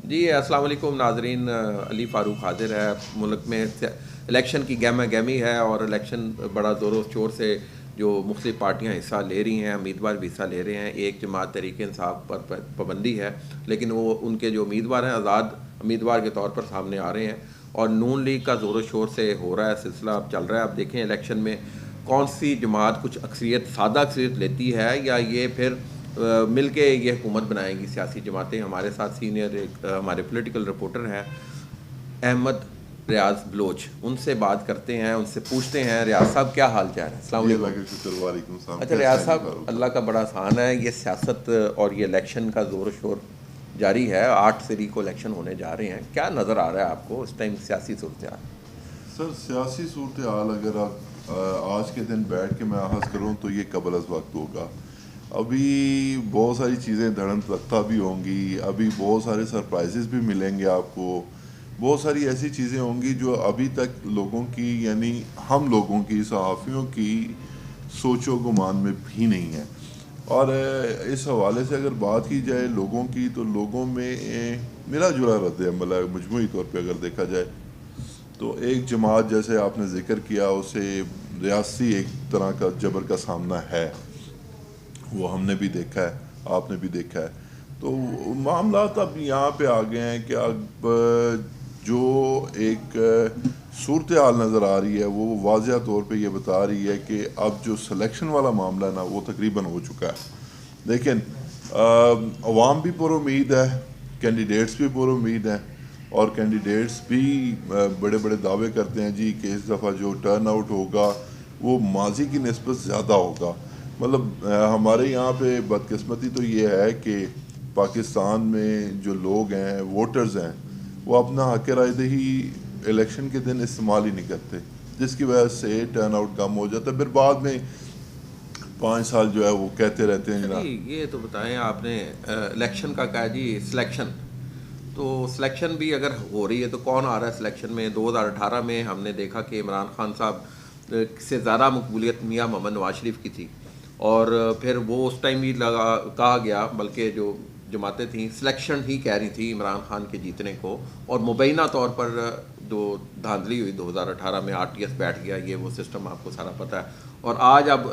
جی السلام علیکم ناظرین، علی فاروق حاضر ہے. ملک میں الیکشن کی گہما گہمی ہے اور الیکشن بڑا زور و شور سے جو مختلف پارٹیاں حصہ لے رہی ہیں، امیدوار بھی حصہ لے رہے ہیں. ایک جماعت تحریک انصاف پر پابندی ہے، لیکن وہ ان کے جو امیدوار ہیں آزاد امیدوار کے طور پر سامنے آ رہے ہیں. اور نون لیگ کا زور و شور سے ہو رہا ہے سلسلہ، اب چل رہا ہے. اب دیکھیں الیکشن میں کون سی جماعت کچھ اکثریت سادہ اکثریت لیتی ہے، یا یہ پھر مل کے یہ حکومت بنائیں گی سیاسی جماعتیں. ہمارے ساتھ سینئر ایک ہمارے پولیٹیکل رپورٹر ہیں احمد ریاض بلوچ، ان سے بات کرتے ہیں، ان سے پوچھتے ہیں. ریاض صاحب کیا حال چال ہے؟ السلام علیکم. وعلیکم السلام. اچھا ریاض صاحب، اللہ کا بڑا احسان ہے، یہ سیاست اور یہ الیکشن کا زور و شور جاری ہے. 8 تاریخ کو الیکشن ہونے جا رہے ہیں. کیا نظر آ رہا ہے آپ کو اس ٹائم سیاسی صورتحال؟ سر سیاسی صورتحال اگر آپ آج کے دن بیٹھ کے میں آغاز کروں تو یہ قبل از وقت ہوگا. ابھی بہت ساری چیزیں دھڑن رفتہ بھی ہوں گی، ابھی بہت سارے سرپرائزز بھی ملیں گے آپ کو. بہت ساری ایسی چیزیں ہوں گی جو ابھی تک لوگوں کی، یعنی ہم لوگوں کی، صحافیوں کی سوچ و گمان میں بھی نہیں ہے. اور اس حوالے سے اگر بات کی جائے لوگوں کی، تو لوگوں میں ملا جلا رد عمل ہے مجموعی طور پہ اگر دیکھا جائے. تو ایک جماعت جیسے آپ نے ذکر کیا، اسے ریاستی ایک طرح کا جبر کا سامنا ہے، وہ ہم نے بھی دیکھا ہے، آپ نے بھی دیکھا ہے. تو معاملات اب یہاں پہ آ گئے ہیں کہ اب جو ایک صورتحال نظر آ رہی ہے وہ واضح طور پہ یہ بتا رہی ہے کہ اب جو سلیکشن والا معاملہ ہے نا وہ تقریباً ہو چکا ہے. لیکن عوام بھی پر امید ہے، کینڈیڈیٹس بھی پر امید ہیں، اور کینڈیڈیٹس بھی بڑے بڑے دعوے کرتے ہیں جی کہ اس دفعہ جو ٹرن آؤٹ ہوگا وہ ماضی کی نسبت زیادہ ہوگا. مطلب ہمارے یہاں پہ بدقسمتی تو یہ ہے کہ پاکستان میں جو لوگ ہیں، ووٹرز ہیں، وہ اپنا حق رائے دہی الیکشن کے دن استعمال ہی نہیں کرتے، جس کی وجہ سے ٹرن آؤٹ کم ہو جاتا ہے. پھر بعد میں 5 سال جو ہے وہ کہتے رہتے ہیں جناب. جی یہ تو بتائیں، آپ نے الیکشن کا کہا جی سلیکشن، تو سلیکشن بھی اگر ہو رہی ہے تو کون آ رہا ہے سلیکشن میں؟ 2018 میں ہم نے دیکھا کہ عمران خان صاحب سے زیادہ مقبولیت میاں محمد نواز شریف کی تھی، اور پھر وہ اس ٹائم بھی کہا گیا، بلکہ جو جماعتیں تھیں سلیکشن ہی کہہ رہی تھیں عمران خان کے جیتنے کو. اور مبینہ طور پر جو دھاندلی ہوئی 2018 میں، RTS بیٹھ گیا، یہ وہ سسٹم آپ کو سارا پتہ ہے. اور آج اب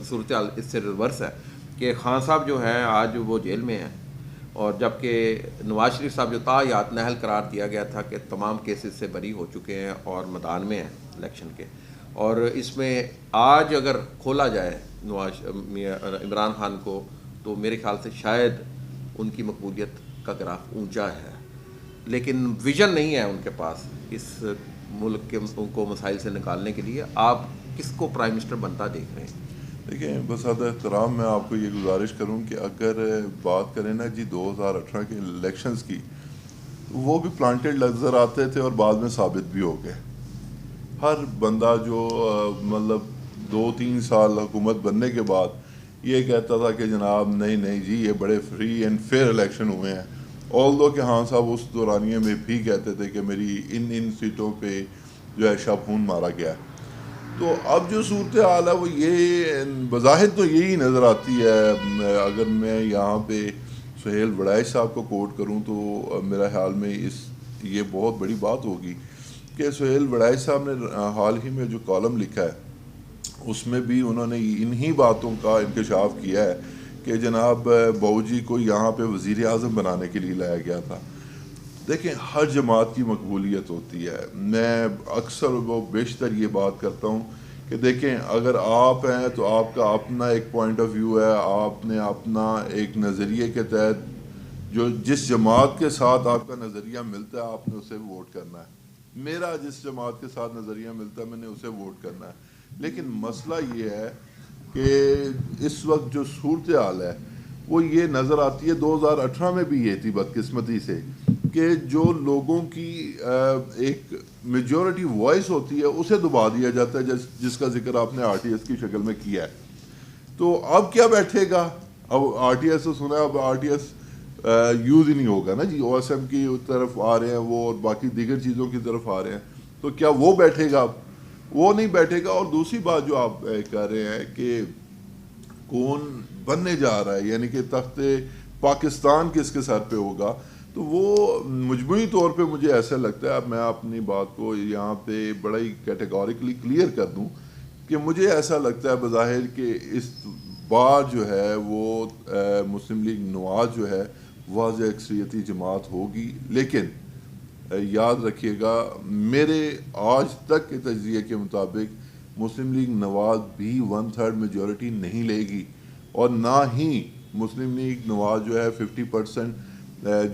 صورتحال اس سے ریورس ہے کہ خان صاحب جو ہیں آج وہ جیل میں ہیں، اور جبکہ نواز شریف صاحب جو تایات نہل قرار دیا گیا تھا کہ تمام کیسز سے بری ہو چکے ہیں اور میدان میں ہیں الیکشن کے. اور اس میں آج اگر کھولا جائے عمران خان کو، تو میرے خیال سے شاید ان کی مقبولیت کا گراف اونچا ہے، لیکن ویژن نہیں ہے ان کے پاس اس ملک کے ان کو مسائل سے نکالنے کے لیے. آپ کس کو پرائم منسٹر بنتا دیکھ رہے ہیں؟ دیکھیں بسادہ احترام میں آپ کو یہ گزارش کروں کہ اگر بات کریں نا جی 2018 کے الیکشنز کی، وہ بھی پلانٹڈ نظر آتے تھے اور بعد میں ثابت بھی ہو گئے. ہر بندہ جو مطلب 2-3 سال حکومت بننے کے بعد یہ کہتا تھا کہ جناب نہیں جی یہ بڑے فری اینڈ فیئر الیکشن ہوئے ہیں. آلدو کہ خان صاحب اس دورانیے میں بھی کہتے تھے کہ میری ان سیٹوں پہ جو ہے شبخون مارا گیا ہے. تو اب جو صورتحال ہے وہ یہ بظاہر تو یہی نظر آتی ہے. اگر میں یہاں پہ سہیل وڑائچ صاحب کو کوٹ کروں تو میرا خیال میں یہ بہت بڑی بات ہوگی کہ سہیل وڑائچ صاحب نے حال ہی میں جو کالم لکھا ہے اس میں بھی انہوں نے انہی باتوں کا انکشاف کیا ہے کہ جناب بہو جی کو یہاں پہ وزیر اعظم بنانے کے لیے لایا گیا تھا. دیکھیں ہر جماعت کی مقبولیت ہوتی ہے. میں اکثر و بیشتر یہ بات کرتا ہوں کہ دیکھیں اگر آپ ہیں تو آپ کا اپنا ایک پوائنٹ آف ویو ہے، آپ نے اپنا ایک نظریے کے تحت جو جس جماعت کے ساتھ آپ کا نظریہ ملتا ہے آپ نے اسے ووٹ کرنا ہے. میرا جس جماعت کے ساتھ نظریہ ملتا ہے میں نے اسے ووٹ کرنا ہے. لیکن مسئلہ یہ ہے کہ اس وقت جو صورتحال ہے وہ یہ نظر آتی ہے، 2018 میں بھی یہ تھی بدقسمتی سے، کہ جو لوگوں کی ایک میجورٹی وائس ہوتی ہے اسے دبا دیا جاتا ہے، جس کا ذکر آپ نے RTS کی شکل میں کیا ہے. تو اب کیا بیٹھے گا؟ اب RTS تو سنا ہے، اب RTS یوز ہی نہیں ہوگا نا جی. OSM کی طرف آ رہے ہیں وہ، اور باقی دیگر چیزوں کی طرف آ رہے ہیں. تو کیا وہ بیٹھے گا؟ وہ نہیں بیٹھے گا. اور دوسری بات جو آپ کہہ رہے ہیں کہ کون بننے جا رہا ہے، یعنی کہ تخت پاکستان کس کے سر پہ ہوگا، تو وہ مجموعی طور پہ مجھے ایسا لگتا ہے، اب میں اپنی بات کو یہاں پہ بڑا ہی کیٹیگوریکلی کلیئر کر دوں کہ مجھے ایسا لگتا ہے بظاہر کہ اس بار جو ہے وہ مسلم لیگ نواز جو ہے واضح اکثریتی جماعت ہوگی، لیکن یاد رکھیے گا میرے آج تک کے تجزیے کے مطابق مسلم لیگ نواز بھی 1/3 میجورٹی نہیں لے گی، اور نہ ہی مسلم لیگ نواز جو ہے 50%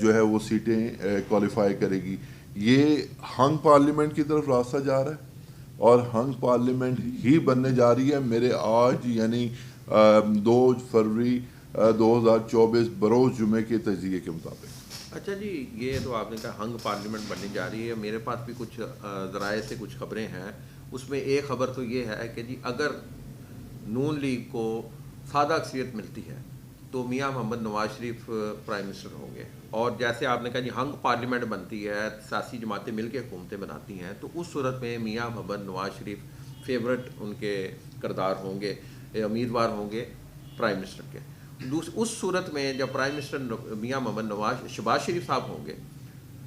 جو ہے وہ سیٹیں کوالیفائی کرے گی۔ یہ ہنگ پارلیمنٹ کی طرف راستہ جا رہا ہے، اور ہنگ پارلیمنٹ ہی بننے جا رہی ہے میرے آج یعنی 2 فروری 2024 بروز جمعے کے تجزیے کے مطابق۔ اچھا جی، یہ تو آپ نے کہا ہنگ پارلیمنٹ بننے جا رہی ہے، میرے پاس بھی کچھ ذرائع سے کچھ خبریں ہیں، اس میں ایک خبر تو یہ ہے کہ جی اگر نون لیگ کو سادہ اکثریت ملتی ہے تو میاں محمد نواز شریف پرائم منسٹر ہوں گے، اور جیسے آپ نے کہا جی ہنگ پارلیمنٹ بنتی ہے، سیاسی جماعتیں مل کے حکومتیں بناتی ہیں، تو اس صورت میں میاں محمد نواز شریف فیورٹ ان کے کردار ہوں گے، امیدوار ہوں گے پرائم منسٹر کے۔ اس صورت میں جب پرائم منسٹر میاں محمد نواز شہباز شریف صاحب ہوں گے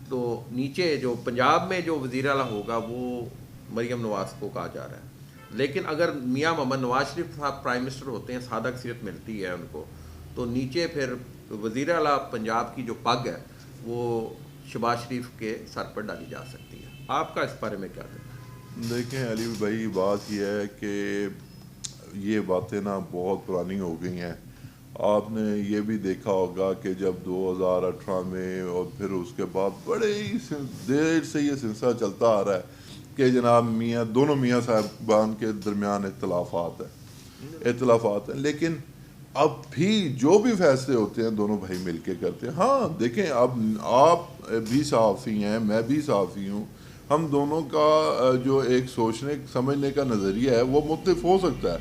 تو نیچے جو پنجاب میں جو وزیر اعلیٰ ہوگا وہ مریم نواز کو کہا جا رہا ہے، لیکن اگر میاں محمد نواز شریف صاحب پرائم منسٹر ہوتے ہیں، سادہ اکثریت ملتی ہے ان کو، تو نیچے پھر وزیر اعلیٰ پنجاب کی جو پگ ہے وہ شہباز شریف کے سر پر ڈالی جا سکتی ہے۔ آپ کا اس بارے میں کیا کہنا ہے؟ دیکھیں علی بھائی، بات یہ ہے کہ یہ باتیں نا بہت پرانی ہو گئی ہیں۔ آپ نے یہ بھی دیکھا ہوگا کہ جب 2018 میں اور پھر اس کے بعد بڑے ہی دیر سے یہ سلسلہ چلتا آ رہا ہے کہ جناب دونوں میاں صاحبان کے درمیان اختلافات ہیں، لیکن اب بھی جو بھی فیصلے ہوتے ہیں دونوں بھائی مل کے کرتے ہیں۔ ہاں دیکھیں، اب آپ بھی صحافی ہیں، میں بھی صحافی ہوں، ہم دونوں کا جو ایک سوچنے سمجھنے کا نظریہ ہے وہ مختلف ہو سکتا ہے،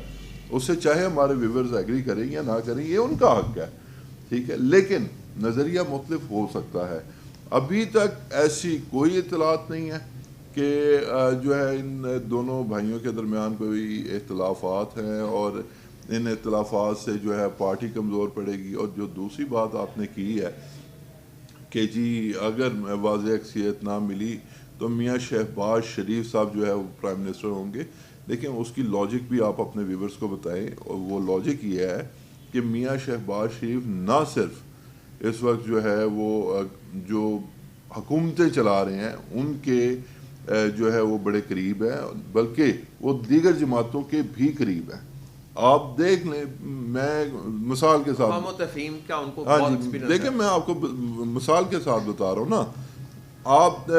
اس سے چاہے ہمارے ویورز ایگری کریں یا نہ کریں، یہ ان کا حق ہے، ٹھیک ہے، لیکن نظریہ مختلف ہو سکتا ہے۔ ابھی تک ایسی کوئی اطلاعات نہیں ہے کہ جو ہے ان دونوں بھائیوں کے درمیان کوئی اختلافات ہیں اور ان اختلافات سے جو ہے پارٹی کمزور پڑے گی۔ اور جو دوسری بات آپ نے کی ہے کہ جی اگر واضح اکثریت نہ ملی تو میاں شہباز شریف صاحب جو ہے وہ پرائم منسٹر ہوں گے، لیکن اس کی لاجک بھی آپ اپنے ویورز کو بتائیں، اور وہ لاجک یہ ہے کہ میاں شہباز شریف نہ صرف اس وقت جو ہے وہ جو حکومتیں چلا رہے ہیں ان کے جو ہے وہ بڑے قریب ہیں، بلکہ وہ دیگر جماعتوں کے بھی قریب ہیں۔ آپ دیکھ لیں، میں مثال کے ساتھ تفہیم کا ان کو ہاں بہت جی ایکسپیرینس دیکھیں، ہے۔ میں آپ کو مثال کے ساتھ بتا رہا ہوں نا، آپ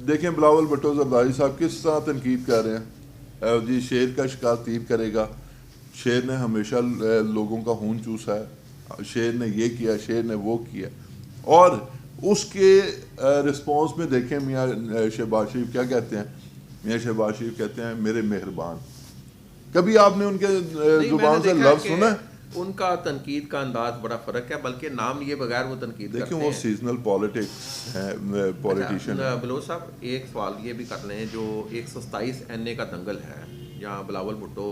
دیکھیں بلاول بھٹو زرداری صاحب کس طرح تنقید کر رہے ہیں، جی شیر کا شکار تیر کرے گا، شیر نے ہمیشہ لوگوں کا خون چوسا ہے، شیر نے یہ کیا، شیر نے وہ کیا، اور اس کے رسپانس میں دیکھیں میاں شہباز شریف کیا کہتے ہیں۔ میاں شہباز شریف کہتے ہیں میرے مہربان۔ کبھی آپ نے ان کے زبان سے لفظ سنا ہے؟ ان کا تنقید کا انداز بڑا فرق ہے، بلکہ نام لیے بغیر وہ تنقید کرتے ہیں۔ دیکھیں وہ سیزنل پالیٹکس ہیں، پولیٹیشین ہیں۔ بلوچ صاحب ایک سوال یہ بھی کر لیں، جو 127 NA کا دنگل ہے جہاں بلاول بھٹو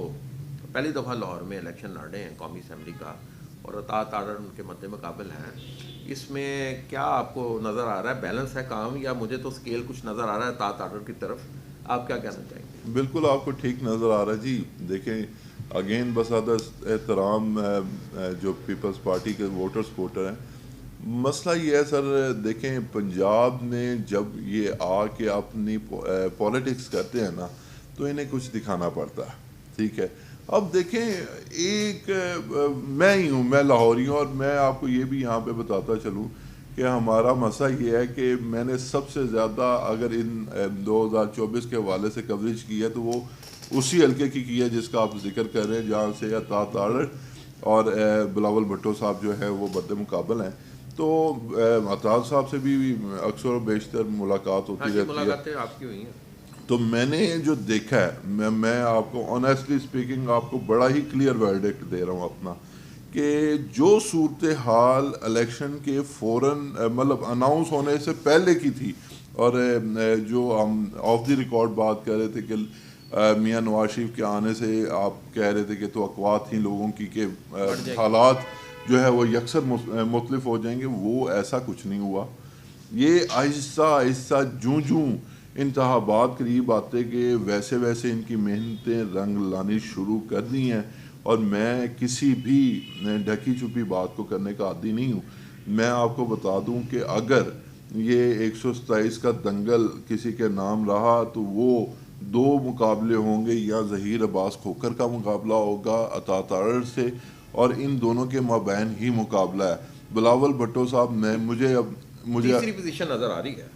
پہلی دفعہ لاہور میں الیکشن لڑ رہے ہیں قومی اسمبلی کا، اور اطاعت آرڈر ان کے مد مقابل ہیں، اس میں کیا آپ کو نظر آ رہا ہے بیلنس ہے کام، یا مجھے تو اسکیل کچھ نظر آ رہا ہے اطاعت آرڈر کی طرف؟ آپ کیا کہنا چاہیں گے؟ بالکل آپ کو ٹھیک نظر آ رہا ہے جی۔ دیکھیں اگین بسادہ احترام جو پیپلز پارٹی کے ووٹر سپورٹر ہیں، مسئلہ یہ ہے سر، دیکھیں پنجاب میں جب یہ آ کے اپنی پولیٹکس کرتے ہیں نا تو انہیں کچھ دکھانا پڑتا ہے، ٹھیک ہے۔ اب دیکھیں ایک میں ہی ہوں، میں لاہوری ہوں، اور میں آپ کو یہ بھی یہاں پہ بتاتا چلوں کہ ہمارا مسئلہ یہ ہے کہ میں نے سب سے زیادہ اگر ان 2024 کے حوالے سے کوریج کی ہے تو وہ اسی حلقے کی ہے جس کا آپ ذکر کر رہے ہیں، جہاں سے اطاعت آرڈر اور بلاول بھٹو صاحب جو ہے وہ مد مقابل ہیں۔ تو اطاعت صاحب سے بھی اکثر و بیشتر ملاقات ہوتی رہتی ہے، ملاقاتیں آپ کی ہوئی ہیں؟ تو میں نے جو دیکھا ہے، میں آپ کو آنیسٹلی اسپیکنگ آپ کو بڑا ہی کلیئر ورڈکٹ دے رہا ہوں اپنا، کہ جو صورتحال الیکشن کے فوراً مطلب اناؤنس ہونے سے پہلے کی تھی، اور جو ہم آف دی ریکارڈ بات کر رہے تھے کہ میاں نواز شریف کے آنے سے آپ کہہ رہے تھے کہ توقعات تھیں لوگوں کی کہ حالات جو ہے وہ یکسر مختلف ہو جائیں گے، وہ ایسا کچھ نہیں ہوا۔ یہ آہستہ آہستہ جوں انتخابات قریب آتے کہ ویسے ویسے ان کی محنتیں رنگ لانی شروع کر دی ہیں. اور میں کسی بھی ڈھکی چھپی بات کو کرنے کا عادی نہیں ہوں. میں آپ کو بتا دوں کہ اگر یہ 127 کا دنگل کسی کے نام رہا تو وہ 2 مقابلے ہوں گے, یا ظہیر عباس کھوکھر کا مقابلہ ہوگا عطا تارڑ سے, اور ان دونوں کے مابین ہی مقابلہ ہے. بلاول بھٹو صاحب مجھے تیسری پوزیشن نظر آ رہی ہے.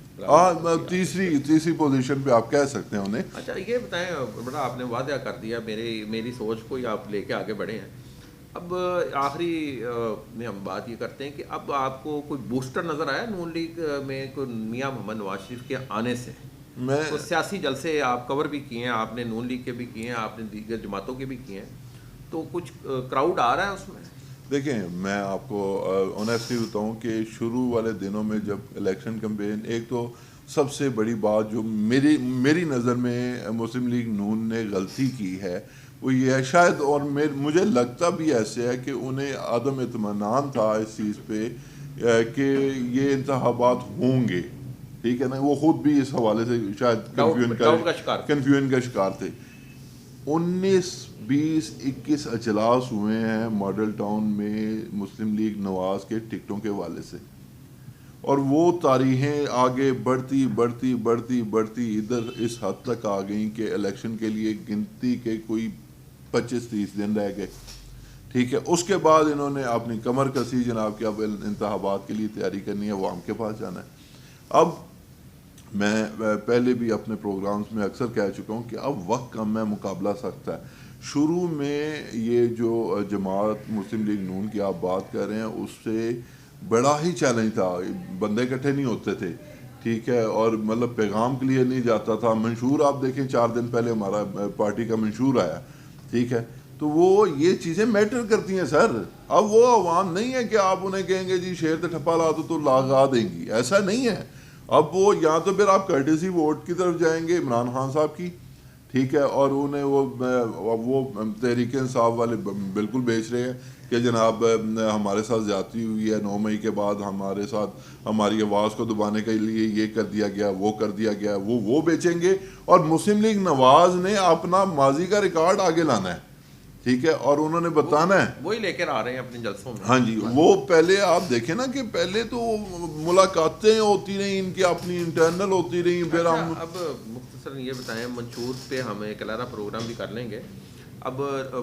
تیسری پوزیشن پہ آپ کہہ سکتے ہیں انہیں. اچھا یہ بتائیں, بڑا آپ نے واضح کر دیا, میری سوچ کو ہی آپ لے کے آگے بڑھے ہیں. اب آخری میں ہم بات یہ کرتے ہیں کہ اب آپ کو کوئی بوسٹر نظر آیا نون لیگ میں کوئی میاں محمد نواز شریف کے آنے سے؟ تو سیاسی جلسے آپ کور بھی کیے ہیں, آپ نے نون لیگ کے بھی کیے ہیں, آپ نے دیگر جماعتوں کے بھی کیے ہیں, تو کچھ کراؤڈ آ رہا ہے اس میں؟ دیکھیں میں آپ کو آنیسٹلی بتاؤں کہ شروع والے دنوں میں جب الیکشن کمپین, ایک تو سب سے بڑی بات جو میری نظر میں مسلم لیگ نون نے غلطی کی ہے وہ یہ ہے شاید, اور مجھے لگتا بھی ایسے ہے کہ انہیں عدم اطمینان تھا اس چیز پہ کہ یہ انتخابات ہوں گے, ٹھیک ہے نا, وہ خود بھی اس حوالے سے شاید کنفیوژن کا شکار تھے. 19 20 21 اجلاس ہوئے ہیں ماڈل ٹاؤن میں مسلم لیگ نواز کے ٹکٹوں کے حوالے سے, اور وہ تاریخیں آگے بڑھتی بڑھتی بڑھتی بڑھتی ادھر اس حد تک آ گئیں کہ الیکشن کے لیے گنتی کے کوئی 25-30 دن رہ گئے, ٹھیک ہے. اس کے بعد انہوں نے اپنی کمر کسی جناب کہ اب انتخابات کے لیے تیاری کرنی ہے, عوام کے پاس جانا ہے. اب میں پہلے بھی اپنے پروگرامز میں اکثر کہہ چکا ہوں کہ اب وقت کم ہے, مقابلہ سخت ہے. شروع میں یہ جو جماعت مسلم لیگ نون کی آپ بات کر رہے ہیں اس سے بڑا ہی چیلنج تھا, بندے اکٹھے نہیں ہوتے تھے, ٹھیک ہے, اور مطلب پیغام کلیئر نہیں جاتا تھا. منشور آپ دیکھیں 4 دن پہلے ہمارا پارٹی کا منشور آیا, ٹھیک ہے, تو وہ یہ چیزیں میٹر کرتی ہیں سر. اب وہ عوام نہیں ہے کہ آپ انہیں کہیں گے جی شیر تے ٹھپا لا دو تو لگا دیں گی, ایسا نہیں ہے. اب وہ یا تو پھر آپ کرٹیسی ووٹ کی طرف جائیں گے عمران خان صاحب کی, ٹھیک ہے, اور انہیں وہ تحریک انصاف والے بالکل بیچ رہے ہیں کہ جناب ہمارے ساتھ زیادتی ہوئی ہے, 9 مئی کے بعد ہمارے ساتھ ہماری آواز کو دبانے کے لیے یہ کر دیا گیا, وہ کر دیا گیا, وہ بیچیں گے. اور مسلم لیگ نواز نے اپنا ماضی کا ریکارڈ آگے لانا ہے, ٹھیک ہے, اور انہوں نے بتانا ہے, وہی لے کر آ رہے ہیں اپنے جلسوں میں. ہاں جی, وہ پہلے آپ دیکھیں نا کہ پہلے تو ملاقاتیں ہوتی رہیں ان کی اپنی انٹرنل ہوتی رہیں. پھر ہم اب مختصر یہ بتائیں, منشور پہ ہم ایک علیحدہ پروگرام بھی کر لیں گے, اب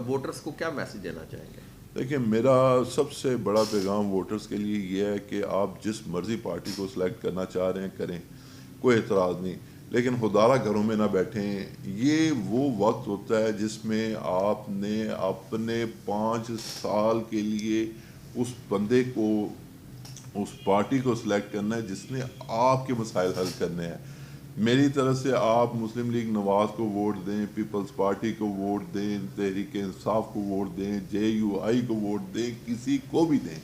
ووٹرز کو کیا میسج دینا چاہیں گے؟ دیکھیں میرا سب سے بڑا پیغام ووٹرز کے لیے یہ ہے کہ آپ جس مرضی پارٹی کو سلیکٹ کرنا چاہ رہے ہیں کریں, کوئی اعتراض نہیں, لیکن خدا را گھروں میں نہ بیٹھیں. یہ وہ وقت ہوتا ہے جس میں آپ نے اپنے 5 سال کے لیے اس بندے کو, اس پارٹی کو سلیکٹ کرنا ہے جس نے آپ کے مسائل حل کرنے ہیں. میری طرف سے آپ مسلم لیگ نواز کو ووٹ دیں, پیپلز پارٹی کو ووٹ دیں, تحریک انصاف کو ووٹ دیں, JUI کو ووٹ دیں, کسی کو بھی دیں,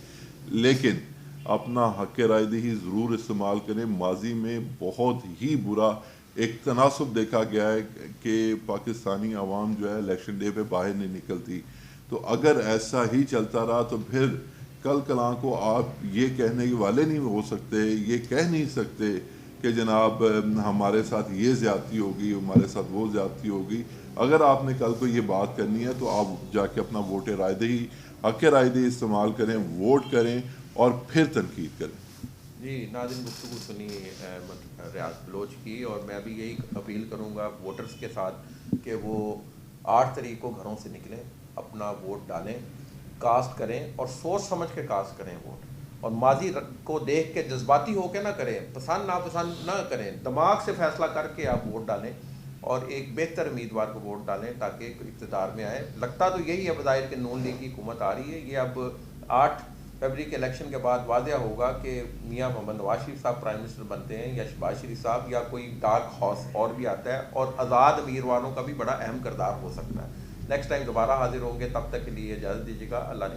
لیکن اپنا حق رائے دہی ضرور استعمال کریں. ماضی میں بہت ہی برا ایک تناسب دیکھا گیا ہے کہ پاکستانی عوام جو ہے الیکشن ڈے پہ باہر نہیں نکلتی. تو اگر ایسا ہی چلتا رہا تو پھر کل کلاں کو آپ یہ کہنے والے نہیں ہو سکتے, یہ کہہ نہیں سکتے کہ جناب ہمارے ساتھ یہ زیادتی ہوگی, ہمارے ساتھ وہ زیادتی ہوگی. اگر آپ نے کل کو یہ بات کرنی ہے تو آپ جا کے اپنا ووٹ رائے دہی, حق رائے دہی استعمال کریں, ووٹ کریں اور پھر تنقید کریں. جی ناظرین, گفتگو سنی ریاض بلوچ کی, اور میں بھی یہی اپیل کروں گا ووٹرز کے ساتھ کہ وہ 8 تاریخ کو گھروں سے نکلیں, اپنا ووٹ ڈالیں, کاسٹ کریں اور سوچ سمجھ کے کاسٹ کریں ووٹ, اور ماضی کو دیکھ کے جذباتی ہو کے نہ کریں, پسند ناپسند نہ کریں, دماغ سے فیصلہ کر کے آپ ووٹ ڈالیں اور ایک بہتر امیدوار کو ووٹ ڈالیں تاکہ اقتدار میں آئے. لگتا تو یہی ہے بظاہر کہ نون لیگ کی حکومت آ رہی ہے. یہ اب 8 فروری کے الیکشن کے بعد واضح ہوگا کہ میاں محمد نواز شریف صاحب پرائم منسٹر بنتے ہیں یا شہباز شریف صاحب, یا کوئی ڈارک ہارس اور بھی آتا ہے, اور آزاد امیدواروں کا بھی بڑا اہم کردار ہو سکتا ہے. نیکسٹ ٹائم دوبارہ حاضر ہوں گے, تب تک کے لیے اجازت دیجیے گا. اللہ نے